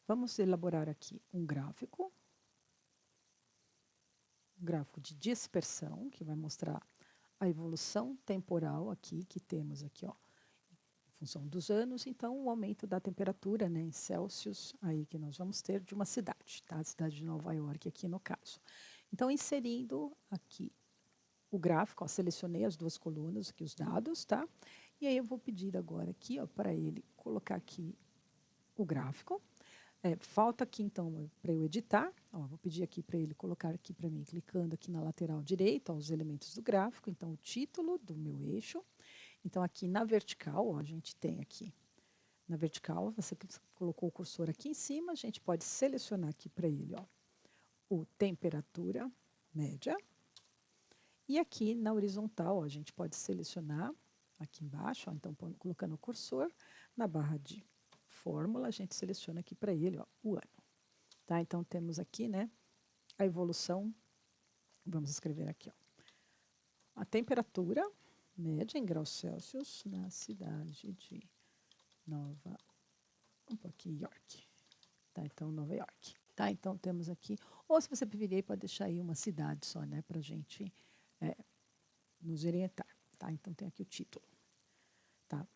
Vamos elaborar aqui um gráfico de dispersão, que vai mostrar a evolução temporal aqui, que temos aqui, ó, em função dos anos, então o aumento da temperatura, né, em Celsius, aí que nós vamos ter de uma cidade, tá? A cidade de Nova York aqui no caso. Então, inserindo aqui o gráfico, ó, selecionei as duas colunas aqui, os dados, tá? E aí eu vou pedir agora aqui, ó, para ele colocar aqui o gráfico. Falta aqui então para eu editar, ó, vou pedir aqui para ele colocar aqui para mim, clicando aqui na lateral direita, ó, os elementos do gráfico, então o título do meu eixo. Então aqui na vertical, ó, a gente tem aqui, na vertical, você colocou o cursor aqui em cima, a gente pode selecionar aqui para ele, ó, o temperatura média. E aqui na horizontal, ó, a gente pode selecionar aqui embaixo, ó, então colocando o cursor na barra de fórmula, a gente seleciona aqui para ele, ó, o ano. Tá? Então temos aqui, né, a evolução, vamos escrever aqui, ó, a temperatura média em graus Celsius na cidade de Nova York. Tá? Então, Nova York. Tá? Então temos aqui, ou se você preferir, pode deixar aí uma cidade só, né, para a gente nos orientar. Tá? Então tem aqui o título. Tá?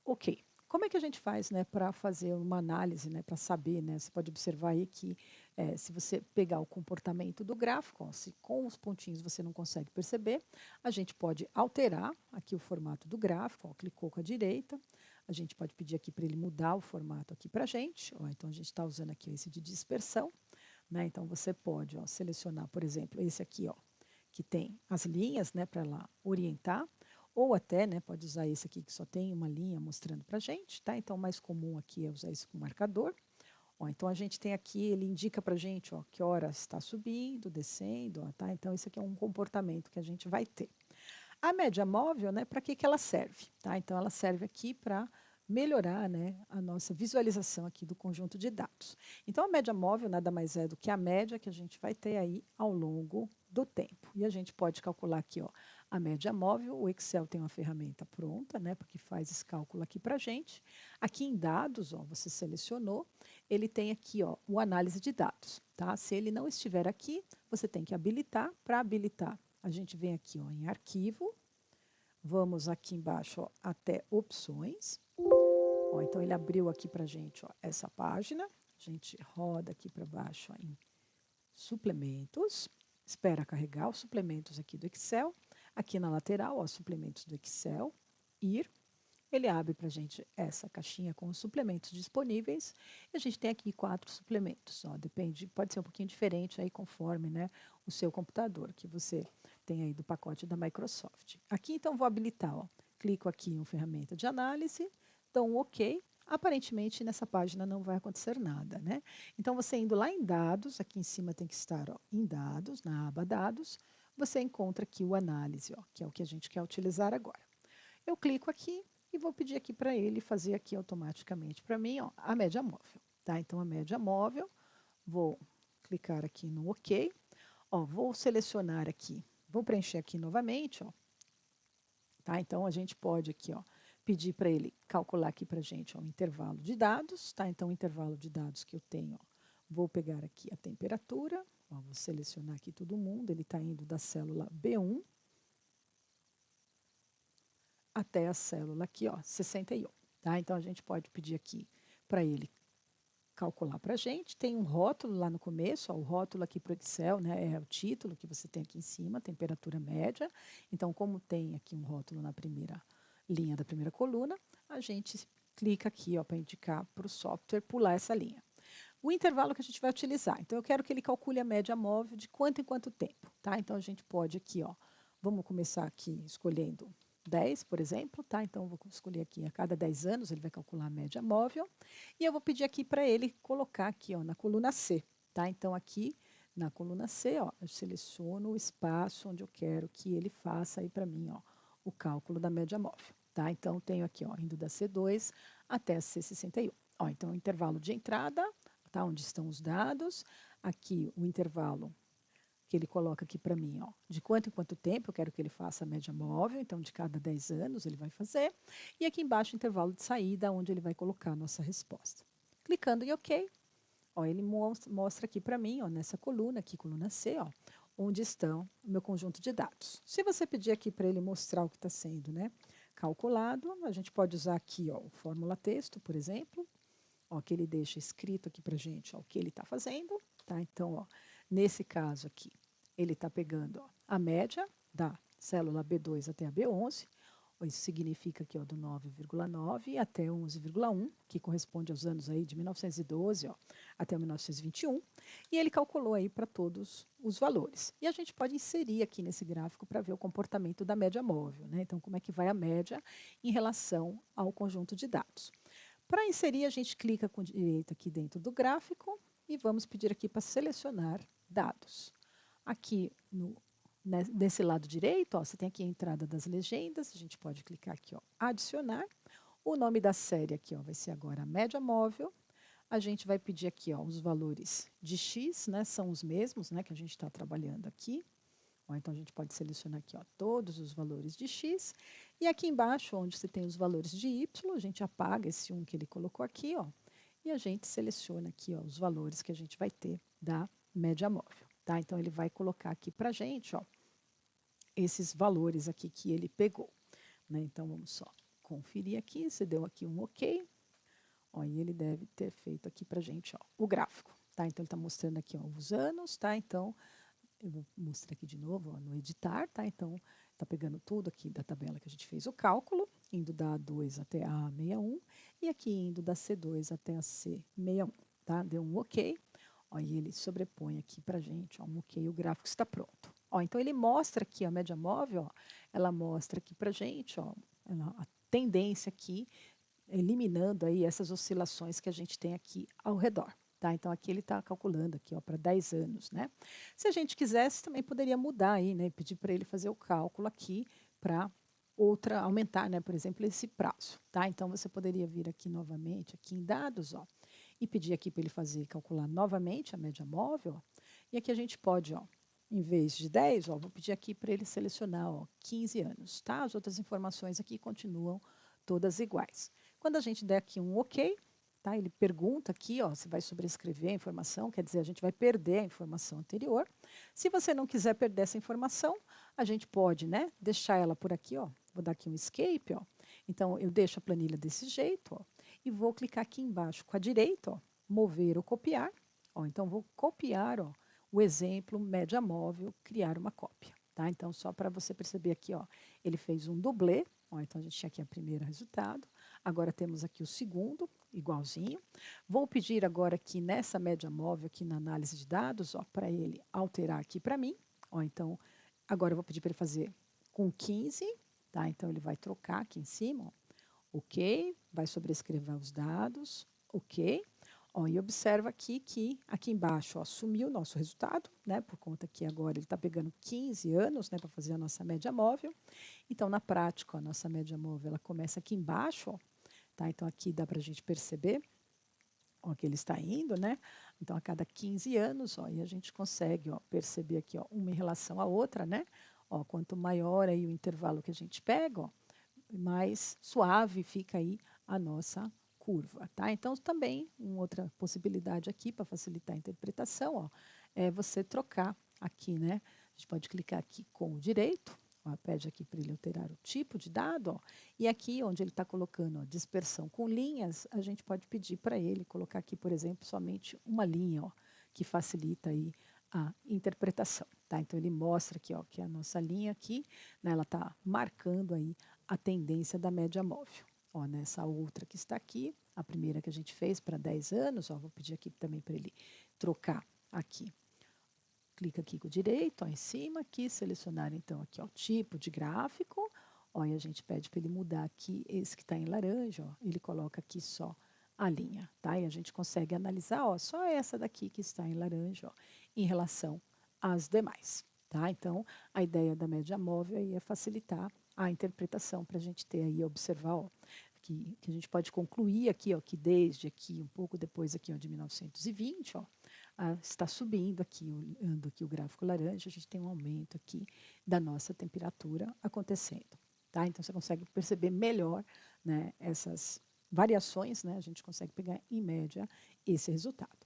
Ok. Como é que a gente faz, né, para fazer uma análise, né, para saber, né? Você pode observar aí que se você pegar o comportamento do gráfico, ó, se com os pontinhos você não consegue perceber, a gente pode alterar aqui o formato do gráfico, ó, clicou com a direita, a gente pode pedir aqui para ele mudar o formato aqui para a gente, ó, então a gente está usando aqui esse de dispersão, né? Então você pode, ó, selecionar, por exemplo, esse aqui, ó, que tem as linhas, né, para lá orientar, ou até, né, pode usar esse aqui que só tem uma linha mostrando para a gente, tá? Então, o mais comum aqui é usar esse com marcador. Ó, então, a gente tem aqui, ele indica para a gente, ó, que hora está subindo, descendo, ó, tá? Então, esse aqui é um comportamento que a gente vai ter. A média móvel, né, para que ela serve? Tá? Então, ela serve aqui para melhorar, né, a nossa visualização aqui do conjunto de dados. Então, a média móvel nada mais é do que a média que a gente vai ter aí ao longo do tempo. E a gente pode calcular aqui, ó, a média móvel, o Excel tem uma ferramenta pronta, né, porque faz esse cálculo aqui para a gente. Aqui em dados, ó, você selecionou, ele tem aqui, ó, o análise de dados. Tá? Se ele não estiver aqui, você tem que habilitar. Para habilitar, a gente vem aqui, ó, em arquivo, vamos aqui embaixo, ó, até opções. Ó, então ele abriu aqui para a gente, ó, essa página, a gente roda aqui para baixo, ó, em suplementos, espera carregar os suplementos aqui do Excel, aqui na lateral, ó, suplementos do Excel, ir, ele abre para a gente essa caixinha com os suplementos disponíveis. E a gente tem aqui 4 suplementos. Ó, depende, pode ser um pouquinho diferente aí conforme, né, o seu computador que você tem aí do pacote da Microsoft. Aqui então vou habilitar, ó, clico aqui em ferramenta de análise, dou um OK. Aparentemente nessa página não vai acontecer nada, né? Então você indo lá em dados, aqui em cima tem que estar, ó, em dados, na aba dados, você encontra aqui o análise, ó, que é o que a gente quer utilizar agora. Eu clico aqui e vou pedir aqui para ele fazer aqui automaticamente para mim, ó, a média móvel. Tá? Então, a média móvel, vou clicar aqui no OK. Ó, vou selecionar aqui, vou preencher aqui novamente. Ó, tá? Então, a gente pode aqui, ó, pedir para ele calcular aqui para a gente, ó, um intervalo de dados. Tá? Então, o intervalo de dados que eu tenho, ó, vou pegar aqui a temperatura. Ó, vou selecionar aqui todo mundo, ele está indo da célula B1 até a célula aqui, ó, 61. Tá? Então, a gente pode pedir aqui para ele calcular para a gente. Tem um rótulo lá no começo, ó, o rótulo aqui para o Excel, né, é o título que você tem aqui em cima, temperatura média. Então, como tem aqui um rótulo na primeira linha da primeira coluna, a gente clica aqui para indicar para o software pular essa linha. O intervalo que a gente vai utilizar. Então, eu quero que ele calcule a média móvel de quanto em quanto tempo. Tá? Então, a gente pode aqui, ó, vamos começar aqui escolhendo 10, por exemplo, tá? Então, eu vou escolher aqui a cada 10 anos, ele vai calcular a média móvel. E eu vou pedir aqui para ele colocar aqui, ó, na coluna C, tá? Então, aqui na coluna C, ó, eu seleciono o espaço onde eu quero que ele faça aí para mim, ó, o cálculo da média móvel, tá? Então, tenho aqui, ó, indo da C2 até a C61. Ó, então, o intervalo de entrada, tá? Onde estão os dados. Aqui, o intervalo que ele coloca aqui para mim, ó, de quanto em quanto tempo eu quero que ele faça a média móvel, então de cada 10 anos ele vai fazer, e aqui embaixo o intervalo de saída, onde ele vai colocar a nossa resposta. Clicando em OK, ó, ele mostra aqui para mim, ó, nessa coluna aqui, coluna C, ó, onde estão o meu conjunto de dados. Se você pedir aqui para ele mostrar o que está sendo, né, calculado, a gente pode usar aqui, ó, o fórmula texto, por exemplo, ó, que ele deixa escrito aqui para a gente, ó, o que ele está fazendo, tá? Então, ó, nesse caso aqui, ele está pegando, ó, a média da célula B2 até a B11, isso significa que, ó, do 9,9 até 11,1, que corresponde aos anos aí de 1912, ó, até 1921, e ele calculou aí para todos os valores. E a gente pode inserir aqui nesse gráfico para ver o comportamento da média móvel, né? Então, como é que vai a média em relação ao conjunto de dados. Para inserir, a gente clica com direito aqui dentro do gráfico e vamos pedir aqui para selecionar dados. Aqui nesse lado direito, ó, você tem aqui a entrada das legendas, a gente pode clicar aqui, ó, adicionar. O nome da série aqui, ó, vai ser agora a média móvel. A gente vai pedir aqui, ó, os valores de X, né, são os mesmos, né, que a gente está trabalhando aqui. Ó, então, a gente pode selecionar aqui, ó, todos os valores de X. E aqui embaixo, onde você tem os valores de Y, a gente apaga esse 1 que ele colocou aqui, ó, e a gente seleciona aqui, ó, os valores que a gente vai ter da média móvel. Tá? Então, ele vai colocar aqui para a gente, ó, esses valores aqui que ele pegou. Né? Então, vamos só conferir aqui, você deu aqui um OK, ó, e ele deve ter feito aqui para a gente, ó, o gráfico. Tá? Então, ele está mostrando aqui, ó, os anos, tá? Então, eu vou mostrar aqui de novo, ó, no editar, tá? Então, está pegando tudo aqui da tabela que a gente fez o cálculo, indo da A2 até a A61, e aqui indo da C2 até a C61, tá? Deu um OK, ó, e ele sobrepõe aqui para a gente, ó, um OK, o gráfico está pronto. Ó, então, ele mostra aqui a média móvel, ó, ela mostra aqui para a gente, ó, a tendência aqui, eliminando aí essas oscilações que a gente tem aqui ao redor. Tá? Então, aqui ele está calculando aqui, para 10 anos. Né? Se a gente quisesse, também poderia mudar aí, né? Pedir para ele fazer o cálculo aqui para aumentar, né? Por exemplo, esse prazo. Tá? Então, você poderia vir aqui novamente, aqui em dados, ó, e pedir aqui para ele calcular novamente a média móvel. Ó, e aqui a gente pode, ó, em vez de 10, ó, vou pedir aqui para ele selecionar, ó, 15 anos. Tá? As outras informações aqui continuam todas iguais. Quando a gente der aqui um OK, tá? Ele pergunta aqui, ó, se vai sobrescrever a informação, quer dizer, a gente vai perder a informação anterior. Se você não quiser perder essa informação, a gente pode, né, deixar ela por aqui, ó. Vou dar aqui um escape, ó. Então, eu deixo a planilha desse jeito, ó, e vou clicar aqui embaixo com a direita, ó, mover ou copiar. Ó, então, vou copiar, ó, o exemplo média móvel, criar uma cópia. Tá? Então, só para você perceber aqui, ó, ele fez um dublê. Ó, então, a gente tinha aqui o primeiro resultado. Agora temos aqui o segundo, igualzinho. Vou pedir agora aqui nessa média móvel, aqui na análise de dados, para ele alterar aqui para mim. Ó, então, agora eu vou pedir para ele fazer com 15, tá? Então, ele vai trocar aqui em cima, ó, OK, vai sobrescrever os dados, OK. Ó, e observa aqui que aqui embaixo, ó, sumiu o nosso resultado, né? Por conta que agora ele está pegando 15 anos, né, para fazer a nossa média móvel. Então, na prática, ó, a nossa média móvel ela começa aqui embaixo, ó, tá? Então, aqui dá para a gente perceber, ó, que ele está indo, né? Então, a cada 15 anos, ó, e a gente consegue, ó, perceber aqui, ó, uma em relação à outra, né? Ó, quanto maior aí o intervalo que a gente pega, ó, mais suave fica aí a nossa curva, tá? Então, também, uma outra possibilidade aqui para facilitar a interpretação, ó, é você trocar aqui, né? A gente pode clicar aqui com o direito, ó, pede aqui para ele alterar o tipo de dado, ó, e aqui onde ele está colocando, ó, dispersão com linhas, a gente pode pedir para ele colocar aqui, por exemplo, somente uma linha, ó, que facilita aí a interpretação, tá? Então, ele mostra aqui, ó, que a nossa linha aqui, né, ela está marcando aí a tendência da média móvel. Ó, nessa outra que está aqui, a primeira que a gente fez para 10 anos, ó, vou pedir aqui também para ele trocar aqui. Clica aqui com o direito, ó, em cima, aqui, selecionar então aqui, ó, o tipo de gráfico. Ó, e a gente pede para ele mudar aqui esse que está em laranja, ó, ele coloca aqui só a linha, tá? E a gente consegue analisar, ó, só essa daqui que está em laranja, ó, em relação às demais, tá? Então, a ideia da média móvel aí é facilitar a interpretação para a gente ter aí, observar, ó, que a gente pode concluir aqui, ó, que desde aqui, um pouco depois aqui, ó, de 1920, ó, está subindo aqui, olhando aqui o gráfico laranja, a gente tem um aumento aqui da nossa temperatura acontecendo, tá? Então, você consegue perceber melhor, né, essas variações, né, a gente consegue pegar em média esse resultado.